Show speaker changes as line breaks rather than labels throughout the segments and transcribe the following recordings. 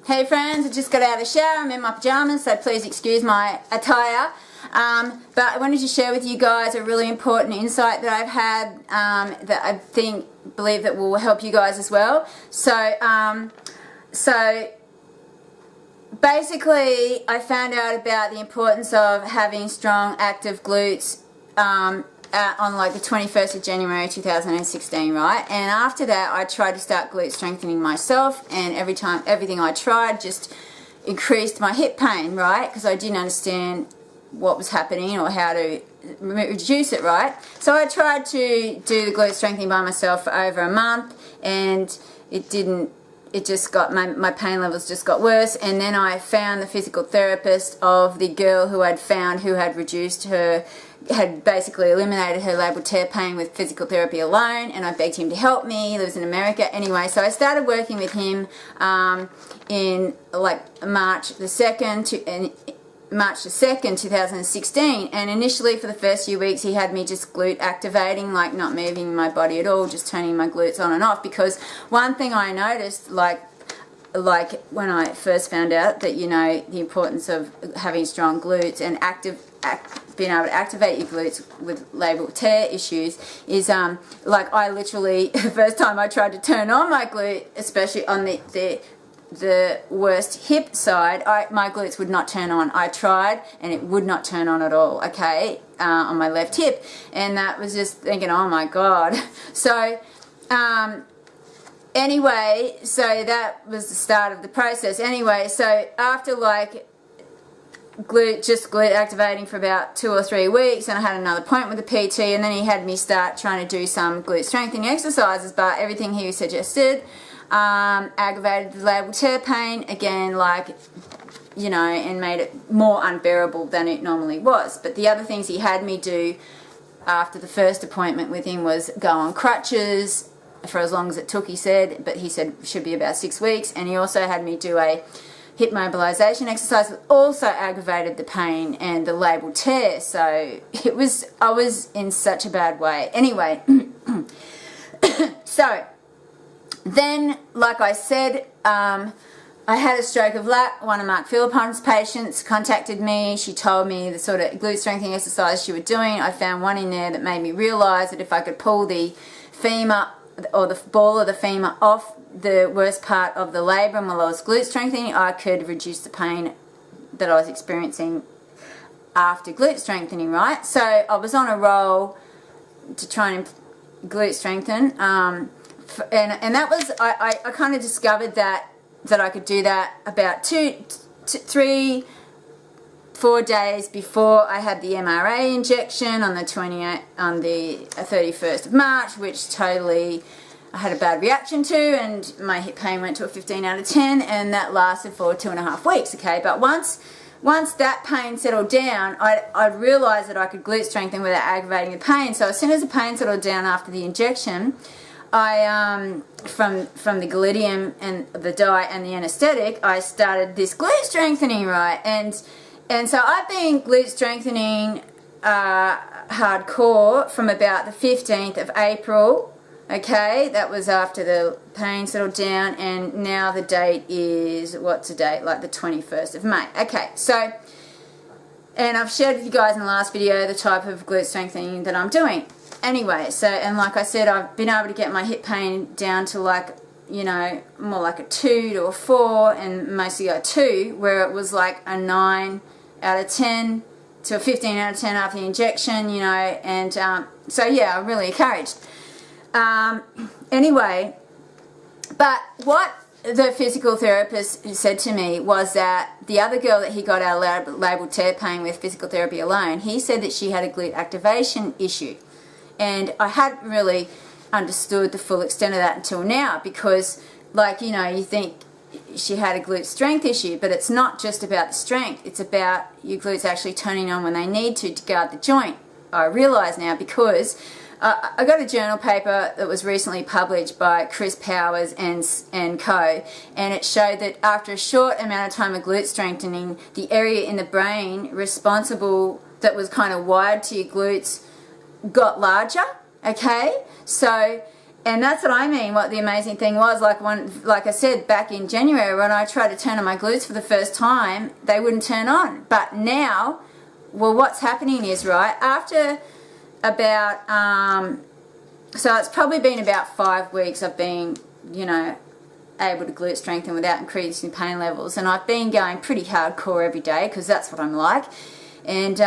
Hey friends, I just got out of the shower. I'm in my pajamas, so please excuse my attire. But I wanted to share with you guys a really important insight that I've had that I believe that will help you guys as well. So basically, I found out about the importance of having strong, active glutes on like the 21st of January 2016, right? And after that, I tried to start glute strengthening myself, and everything I tried just increased my hip pain, right? Because I didn't understand what was happening or how to reduce it, right? So I tried to do the glute strengthening by myself for over a month, and it just got, my pain levels just got worse. And then I found the physical therapist of the girl who had basically eliminated her labral tear pain with physical therapy alone, and I begged him to help me. He lives in America. Anyway, so I started working with him in like March the 2nd, 2016, and initially for the first few weeks he had me just glute activating, like not moving my body at all, just turning my glutes on and off. Because one thing I noticed, like when I first found out that, you know, the importance of having strong glutes and being able to activate your glutes with labral tear issues is like I literally, the first time I tried to turn on my glute, especially on the worst hip side, my glutes would not turn on. I tried and it would not turn on at all, okay, on my left hip. And that was just thinking, oh my God. So anyway, so that was the start of the process. Anyway, so after like glute activating for about 2 or 3 weeks, and I had another appointment with the PT, and then he had me start trying to do some glute strengthening exercises, but everything he suggested aggravated the labral tear pain again, like, you know, and made it more unbearable than it normally was. But the other things he had me do after the first appointment with him was go on crutches for as long as it took, he said, but he said it should be about 6 weeks. And he also had me do a hip mobilization exercise that also aggravated the pain and the labral tear. So I was in such a bad way. Anyway, so then, like I said, I had a stroke of luck. One of Mark Philippon's patients contacted me. She told me the sort of glute strengthening exercise she was doing. I found one in there that made me realize that if I could pull the femur or the ball of the femur off the worst part of the labrum while I was glute strengthening, I could reduce the pain that I was experiencing after glute strengthening, right? So I was on a roll to try and glute strengthen, and that was, I kind of discovered that I could do that about 3-4 days before I had the MRA injection on the 31st of March, which totally I had a bad reaction to, and my hip pain went to a 15 out of 10, and that lasted for 2.5 weeks, okay? But once that pain settled down, I realised that I could glute strengthen without aggravating the pain. So as soon as the pain settled down after the injection, I from the gluteum and the dye and the anesthetic, I started this glute strengthening, right? And so I've been glute strengthening hardcore from about the 15th of April. Okay, that was after the pain settled down, and now the date is, what's the date? Like the 21st of May. Okay, so, and I've shared with you guys in the last video the type of glute strengthening that I'm doing. Anyway, so, and like I said, I've been able to get my hip pain down to, like, you know, more like a 2 to a 4, and mostly a 2, where it was like a 9 out of 10 to a 15 out of 10 after the injection, you know, and so yeah, I'm really encouraged. Anyway, but what the physical therapist said to me was that the other girl that he got out of labral tear pain with physical therapy alone, he said that she had a glute activation issue. And I hadn't really understood the full extent of that until now, because, like, you know, you think she had a glute strength issue, but it's not just about the strength, it's about your glutes actually turning on when they need to guard the joint. I realise now, because I got a journal paper that was recently published by Chris Powers and co, and it showed that after a short amount of time of glute strengthening, the area in the brain responsible that was kind of wired to your glutes got larger, okay? So And that's what I mean, what the amazing thing was, like I said, back in January when I tried to turn on my glutes for the first time, they wouldn't turn on. But now, well, what's happening is, right, after about, so it's probably been about 5 weeks I've been, you know, able to glute strengthen without increasing pain levels. And I've been going pretty hardcore every day because that's what I'm like. And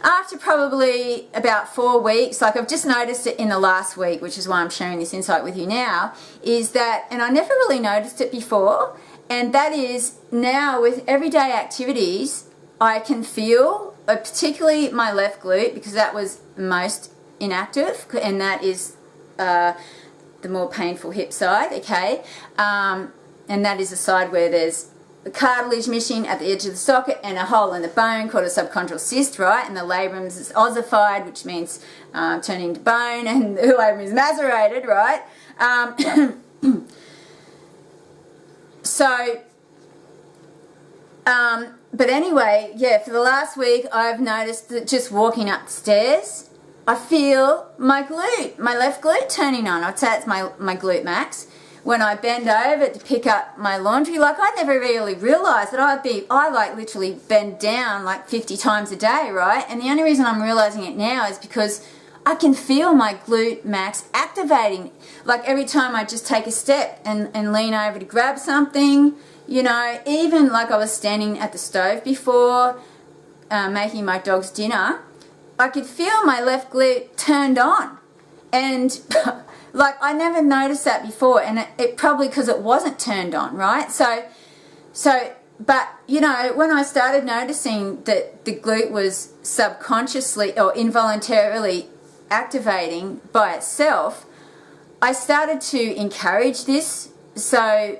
after probably about 4 weeks, like I've just noticed it in the last week, which is why I'm sharing this insight with you now, is that, and I never really noticed it before, and that is now with everyday activities, I can feel, particularly my left glute, because that was most inactive, and that is the more painful hip side, okay? And that is the side where there's the cartilage missing at the edge of the socket and a hole in the bone called a subchondral cyst, right? And the labrum is ossified, which means turning to bone, and the labrum is macerated, right? But anyway, yeah, for the last week, I've noticed that just walking up the stairs, I feel my glute, my left glute turning on. I'd say it's my glute max. When I bend over to pick up my laundry, like I never really realised that I like literally bend down like 50 times a day, right? And the only reason I'm realising it now is because I can feel my glute max activating. Like every time I just take a step and lean over to grab something, you know, even like I was standing at the stove before making my dog's dinner, I could feel my left glute turned on. And like I never noticed that before, and it probably because it wasn't turned on, right? So, but you know, when I started noticing that the glute was subconsciously or involuntarily activating by itself, I started to encourage this. So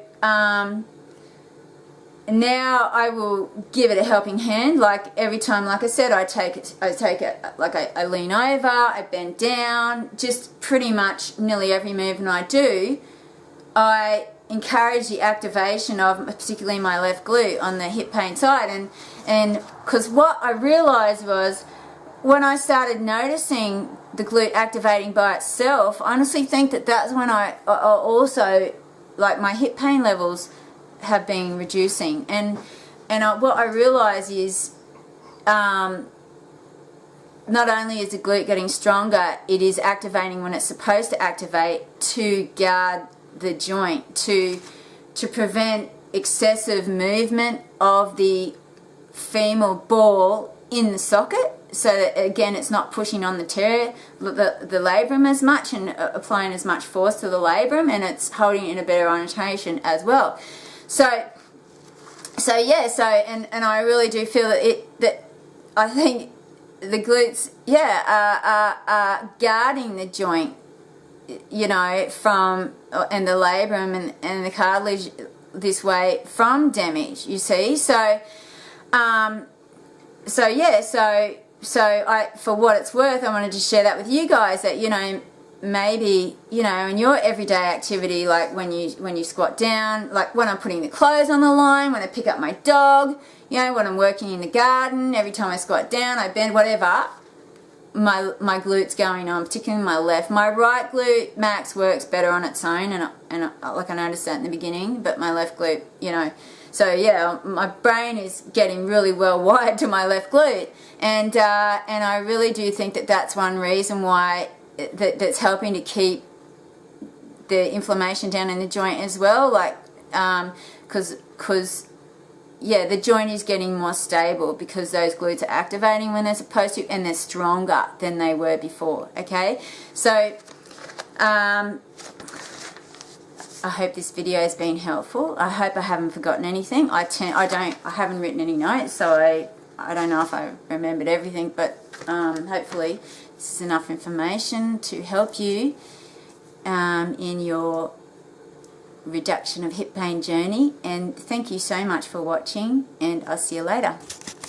now I will give it a helping hand. Like every time, like I said, I take it, like I lean over, I bend down, just pretty much nearly every movement I do, I encourage the activation of particularly my left glute on the hip pain side. And because what I realized was when I started noticing the glute activating by itself, I honestly think that that's when I also, like my hip pain levels have been reducing, and what I realise is not only is the glute getting stronger, it is activating when it's supposed to activate to guard the joint, to prevent excessive movement of the femoral ball in the socket, so that again it's not pushing on the labrum as much and applying as much force to the labrum, and it's holding it in a better orientation as well. So yeah, and I really do feel that I think the glutes, yeah, are guarding the joint, you know, from, and the labrum and the cartilage this way from damage, you see. So yeah, so I, for what it's worth, I wanted to share that with you guys, that, you know, maybe, you know, in your everyday activity, like when you squat down, like when I'm putting the clothes on the line, when I pick up my dog, you know, when I'm working in the garden, every time I squat down, I bend, whatever, my glute's going on, particularly my left. My right glute max works better on its own, and like I noticed that in the beginning, but my left glute, you know, so yeah, my brain is getting really well wired to my left glute, and I really do think that that's one reason why that's helping to keep the inflammation down in the joint as well, like because yeah, the joint is getting more stable because those glutes are activating when they're supposed to, and they're stronger than they were before. Okay, so I hope this video has been helpful. I hope I haven't forgotten anything. I haven't written any notes, so I don't know if I remembered everything, but hopefully this is enough information to help you in your reduction of hip pain journey. And thank you so much for watching, and I'll see you later.